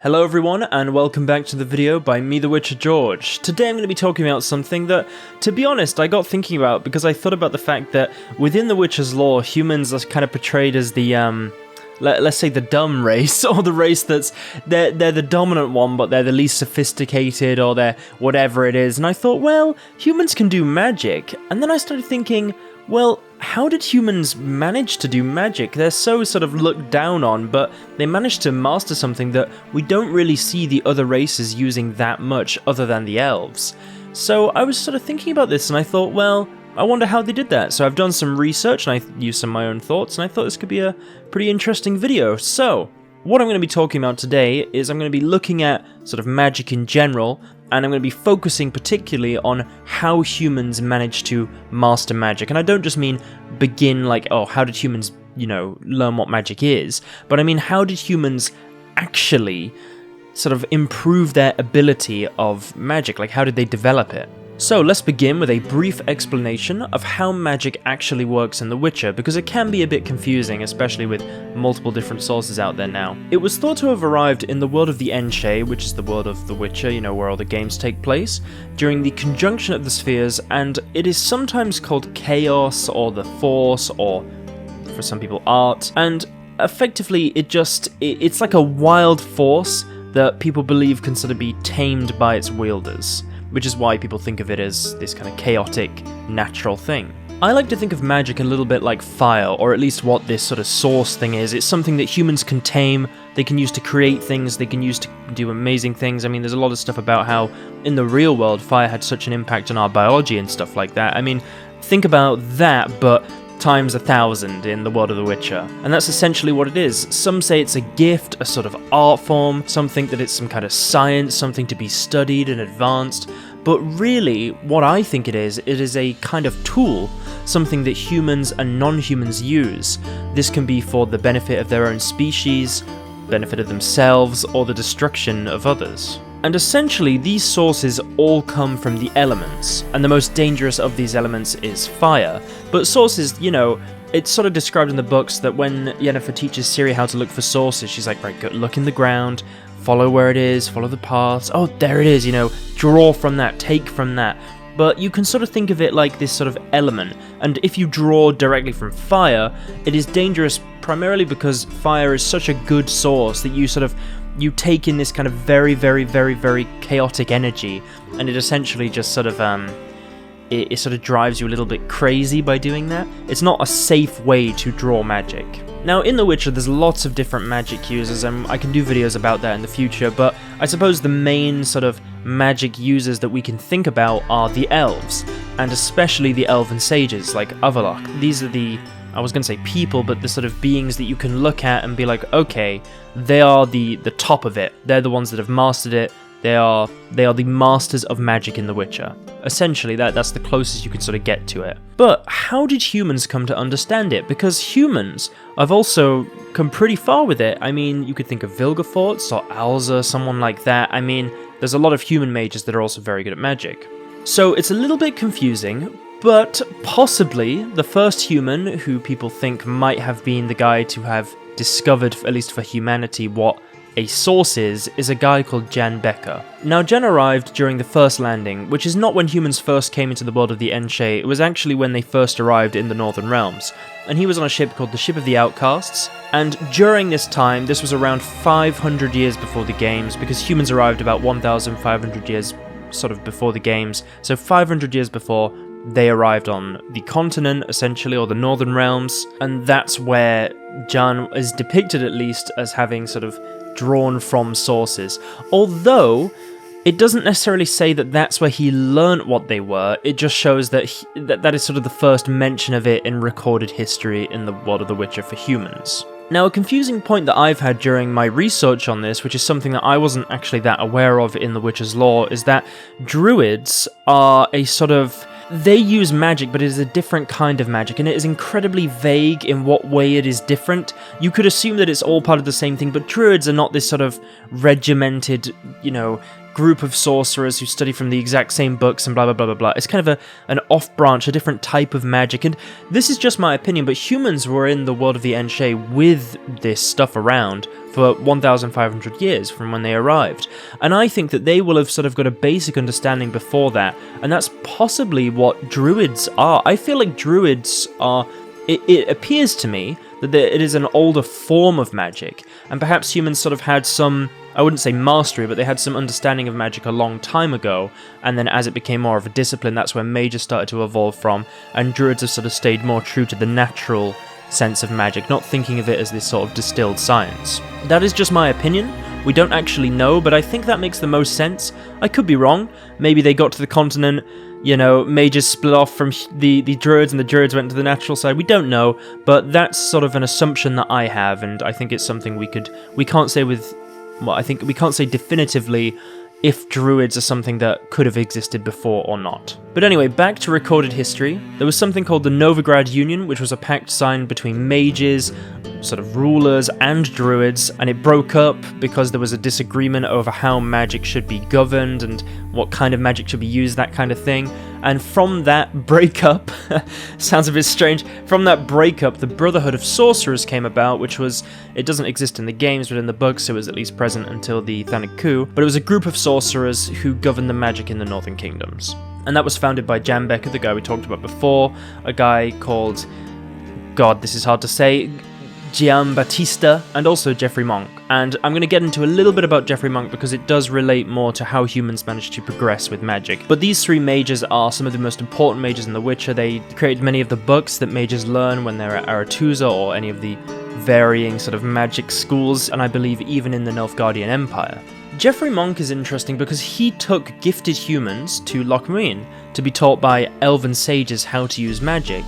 Hello everyone, and welcome back to the video by me, the Witcher George. Today I'm going to be talking about something that, to be honest, I got thinking about because I thought about the fact that within the Witcher's lore, humans are kind of portrayed as the, let's say the dumb race, or the race that's, they're the dominant one, but they're the least sophisticated, or they're whatever it is, and I thought, well, humans can do magic, and then I started thinking, well, how did humans manage to do magic? They're so sort of looked down on, but they managed to master something that we don't really see the other races using that much other than the elves. So I was sort of thinking about this and I thought, well, I wonder how they did that. So I've done some research and I used some of my own thoughts and I thought this could be a pretty interesting video. So what I'm going to be talking about today is I'm going to be looking at sort of magic in general, and I'm going to be focusing particularly on how humans manage to master magic. And I don't just mean begin like, oh, how did humans, learn what magic is, but I mean, how did humans actually sort of improve their ability of magic? Like, how did they develop it? So let's begin with a brief explanation of how magic actually works in The Witcher, because it can be a bit confusing, especially with multiple different sources out there now. It was thought to have arrived in the world of the Enshe, which is the world of The Witcher, where all the games take place, during the conjunction of the spheres, and it is sometimes called chaos, or the force, or for some people art, and effectively it's like a wild force that people believe can sort of be tamed by its wielders, which is why people think of it as this kind of chaotic, natural thing. I like to think of magic a little bit like fire, or at least what this sort of source thing is. It's something that humans can tame, they can use to create things, they can use to do amazing things. I mean, there's a lot of stuff about how, in the real world, fire had such an impact on our biology and stuff like that. I mean, think about that, but times 1,000 in the world of The Witcher. And that's essentially what it is. Some say it's a gift, a sort of art form, some think that it's some kind of science, something to be studied and advanced, but really, what I think it is a kind of tool, something that humans and non-humans use. This can be for the benefit of their own species, benefit of themselves, or the destruction of others. And essentially, these sources all come from the elements, and the most dangerous of these elements is fire. But sources, it's sort of described in the books that when Yennefer teaches Ciri how to look for sources, she's like, right, go look in the ground, follow where it is, follow the paths, oh, there it is, draw from that, take from that. But you can sort of think of it like this sort of element, and if you draw directly from fire, it is dangerous primarily because fire is such a good source that you take in this kind of very, very, very, very chaotic energy, and it essentially just sort of, it sort of drives you a little bit crazy by doing that. It's not a safe way to draw magic. Now, in The Witcher, there's lots of different magic users, and I can do videos about that in the future, but I suppose the main sort of magic users that we can think about are the elves, and especially the elven sages, like Avallac'h. These are the, I was going to say people, but the sort of beings that you can look at and be like, okay, they are the top of it. They're the ones that have mastered it. They are the masters of magic in The Witcher. Essentially, that's the closest you can sort of get to it. But how did humans come to understand it? Because humans have also come pretty far with it. I mean, you could think of Vilgefortz or Alzur, someone like that. I mean, there's a lot of human mages that are also very good at magic. So it's a little bit confusing, but possibly the first human who people think might have been the guy to have discovered, at least for humanity, what a source is a guy called Jan Bekker. Now, Jan arrived during the First Landing, which is not when humans first came into the world of the Enshe, it was actually when they first arrived in the Northern Realms. And he was on a ship called the Ship of the Outcasts, and during this time, this was around 500 years before the games, because humans arrived about 1,500 years sort of before the games, so 500 years before, they arrived on the continent, essentially, or the Northern Realms, and that's where Jan is depicted, at least, as having sort of drawn from sources. Although, it doesn't necessarily say that that's where he learnt what they were, it just shows that that is sort of the first mention of it in recorded history in the world of The Witcher for humans. Now, a confusing point that I've had during my research on this, which is something that I wasn't actually that aware of in The Witcher's lore, is that druids are a sort of, they use magic, but it is a different kind of magic, and it is incredibly vague in what way it is different. You could assume that it's all part of the same thing, but druids are not this sort of regimented, group of sorcerers who study from the exact same books and blah blah blah blah blah. It's kind of an off-branch, a different type of magic, and this is just my opinion, but humans were in the world of the Enshe with this stuff around for 1,500 years from when they arrived, and I think that they will have sort of got a basic understanding before that, and that's possibly what druids are. I feel like druids are... It appears to me that it is an older form of magic, and perhaps humans sort of had some, I wouldn't say mastery, but they had some understanding of magic a long time ago, and then as it became more of a discipline, that's where mages started to evolve from, and druids have sort of stayed more true to the natural sense of magic, not thinking of it as this sort of distilled science. That is just my opinion. We don't actually know, but I think that makes the most sense. I could be wrong. Maybe they got to the continent, you know, mages split off from the druids, and the druids went to the natural side. We don't know, but that's sort of an assumption that I have, and I think it's something we can't say with, well, I think we can't say definitively if druids are something that could have existed before or not. But anyway, back to recorded history. There was something called the Novigrad Union, which was a pact signed between mages, sort of rulers, and druids, and it broke up because there was a disagreement over how magic should be governed and what kind of magic should be used, that kind of thing. And from that breakup, sounds a bit strange, from that breakup, the Brotherhood of Sorcerers came about, which was, it doesn't exist in the games, but in the books it was at least present until the Thanic Coup, but it was a group of sorcerers who governed the magic in the Northern Kingdoms. And that was founded by Bekker, the guy we talked about before, a guy called, God, this is hard to say, Giambattista, and also Geoffrey Monk. And I'm going to get into a little bit about Geoffrey Monk because it does relate more to how humans managed to progress with magic. But these three mages are some of the most important mages in The Witcher. They created many of the books that mages learn when they're at Aretuza or any of the varying sort of magic schools, and I believe even in the Nilfgaardian Empire. Geoffrey Monk is interesting because he took gifted humans to Lochmuin to be taught by elven sages how to use magic,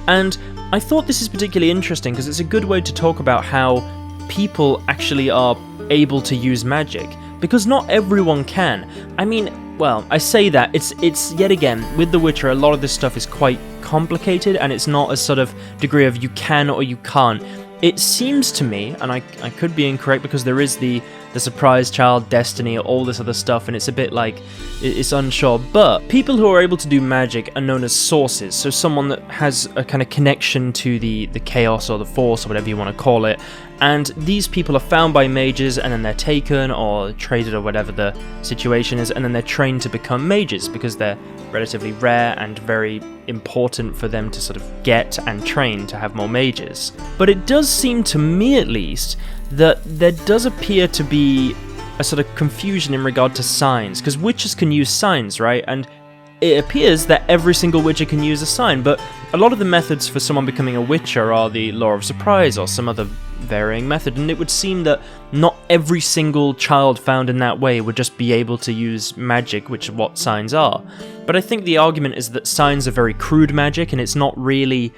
and I thought this is particularly interesting because it's a good way to talk about how people actually are able to use magic, because not everyone can. I mean, well, I say that, it's yet again, with The Witcher, a lot of this stuff is quite complicated, and it's not a sort of degree of you can or you can't. It seems to me, and I could be incorrect because there is the surprise child, destiny, all this other stuff, and it's a bit like, it's unsure, but people who are able to do magic are known as sources, so someone that has a kind of connection to the chaos or the force or whatever you want to call it, and these people are found by mages and then they're taken or traded or whatever the situation is, and then they're trained to become mages because they're relatively rare and very important for them to sort of get and train to have more mages. But it does seem to me at least that there does appear to be a sort of confusion in regard to signs, because witches can use signs, right? And it appears that every single witcher can use a sign, but a lot of the methods for someone becoming a witcher are the law of surprise or some other varying method, and it would seem that not every single child found in that way would just be able to use magic, which is what signs are. But I think the argument is that signs are very crude magic, and it's not the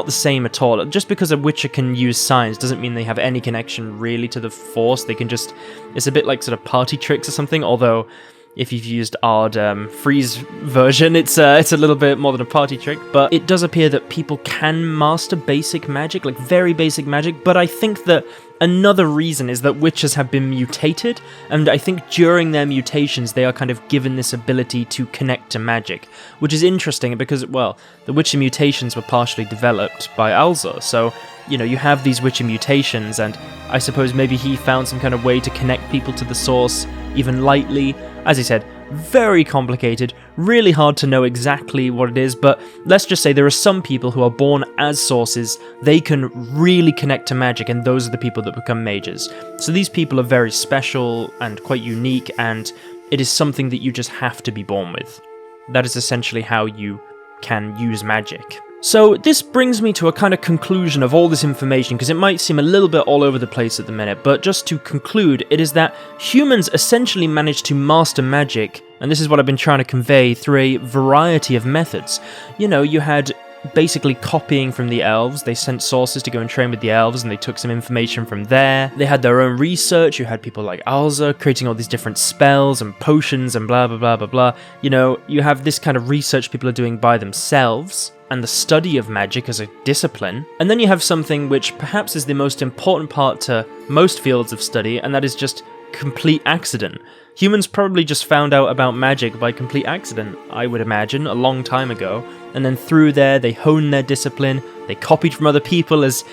same at all. Just because a witcher can use signs doesn't mean they have any connection really to the force. They can just, it's a bit like sort of party tricks or something, although if you've used Ard Freeze version, it's a little bit more than a party trick, but it does appear that people can master basic magic, like very basic magic, but I think that another reason is that witches have been mutated, and I think during their mutations they are kind of given this ability to connect to magic, which is interesting because, well, the witcher mutations were partially developed by Alzur, so, you know, you have these witcher mutations, and I suppose maybe he found some kind of way to connect people to the source, even lightly. As I said, very complicated, really hard to know exactly what it is, but let's just say there are some people who are born as sources, they can really connect to magic, and those are the people that become mages. So these people are very special and quite unique, and it is something that you just have to be born with. That is essentially how you can use magic. So this brings me to a kind of conclusion of all this information, because it might seem a little bit all over the place at the minute, but just to conclude, it is that humans essentially managed to master magic, and this is what I've been trying to convey, through a variety of methods. You know, you had basically copying from the elves. They sent sources to go and train with the elves, and they took some information from there. They had their own research. You had people like Alzur creating all these different spells and potions and blah blah blah blah blah. You know, you have this kind of research people are doing by themselves, and the study of magic as a discipline. And then you have something which perhaps is the most important part to most fields of study, and that is just complete accident. Humans probably just found out about magic by complete accident, I would imagine, a long time ago, and then through there they honed their discipline, they copied from other people, as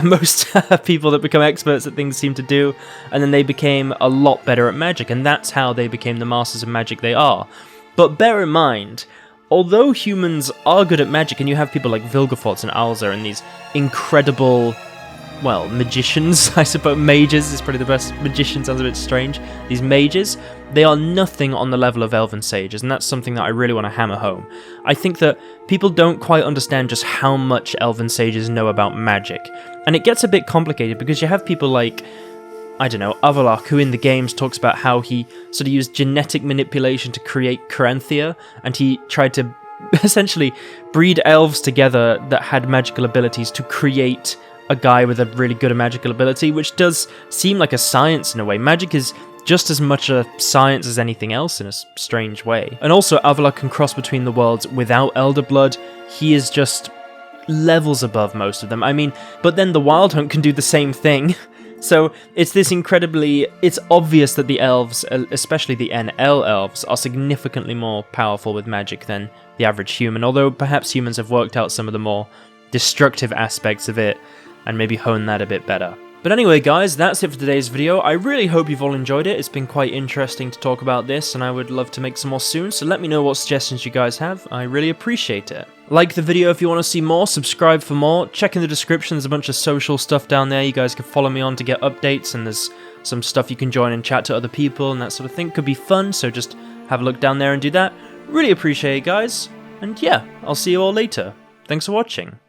most people that become experts at things seem to do, and then they became a lot better at magic, and that's how they became the masters of magic they are. But bear in mind, although humans are good at magic, and you have people like Vilgefortz and Alzur and these incredible, well, magicians, I suppose. Mages is probably the best. Magician sounds a bit strange. These mages, they are nothing on the level of elven sages, and that's something that I really want to hammer home. I think that people don't quite understand just how much elven sages know about magic, and it gets a bit complicated because you have people like, I don't know, Avallac'h, who in the games talks about how he sort of used genetic manipulation to create Caranthea, and he tried to essentially breed elves together that had magical abilities to create a guy with a really good magical ability, which does seem like a science in a way. Magic is just as much a science as anything else in a strange way. And also, Avallac'h can cross between the worlds without Elder Blood. He is just levels above most of them. I mean, but then the Wild Hunt can do the same thing. So it's this incredibly... It's obvious that the elves, especially the NL elves, are significantly more powerful with magic than the average human, although perhaps humans have worked out some of the more destructive aspects of it and maybe hone that a bit better. But anyway guys, that's it for today's video. I really hope you've all enjoyed it. It's been quite interesting to talk about this, and I would love to make some more soon, so let me know what suggestions you guys have. I really appreciate it. Like the video if you want to see more, subscribe for more, check in the description, there's a bunch of social stuff down there you guys can follow me on to get updates, and there's some stuff you can join and chat to other people and that sort of thing. Could be fun, so just have a look down there and do that. Really appreciate it guys, and yeah, I'll see you all later. Thanks for watching.